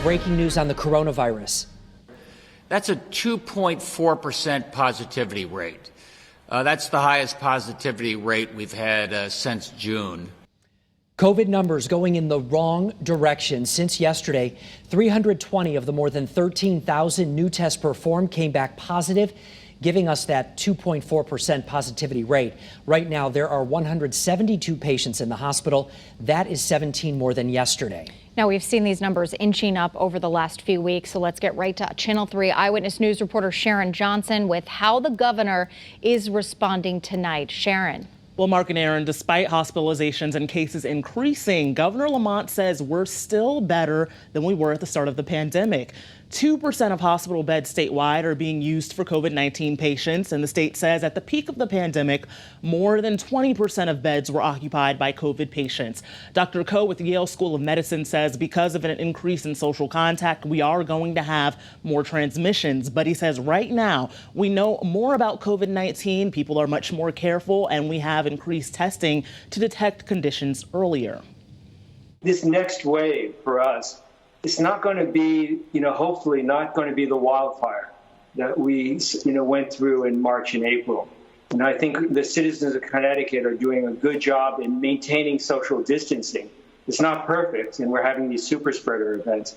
breaking news on the coronavirus. That's a 2.4% positivity rate. That's the highest positivity rate we've had since June. COVID numbers going in the wrong direction. Since yesterday, 320 of the more than 13,000 new tests performed came back positive, giving us that 2.4% positivity rate. Right now, there are 172 patients in the hospital. That is 17 more than yesterday. Now, we've seen these numbers inching up over the last few weeks, so let's get right to Channel 3 Eyewitness News reporter Sharon Johnson with how the governor is responding tonight. Sharon. Well, Mark and Aaron, despite hospitalizations and cases increasing, Governor Lamont says we're still better than we were at the start of the pandemic. 2% of hospital beds statewide are being used for COVID-19 patients, and the state says at the peak of the pandemic, more than 20% of beds were occupied by COVID patients. Dr. Koh with the Yale School of Medicine says because of an increase in social contact, we are going to have more transmissions. But he says right now, we know more about COVID-19, people are much more careful, and we have increased testing to detect conditions earlier. This next wave for us, it's not going to be, hopefully not going to be the wildfire that we, went through in March and April. And I think the citizens of Connecticut are doing a good job in maintaining social distancing. It's not perfect, and we're having these super spreader events.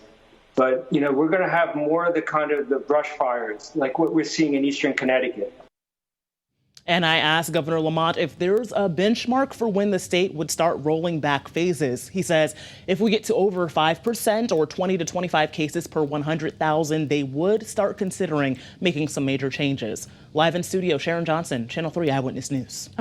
But, we're going to have more of the brush fires, like what we're seeing in eastern Connecticut. And I asked Governor Lamont if there's a benchmark for when the state would start rolling back phases. He says if we get to over 5% or 20 to 25 cases per 100,000, they would start considering making some major changes. Live in studio, Sharon Johnson, Channel 3 Eyewitness News.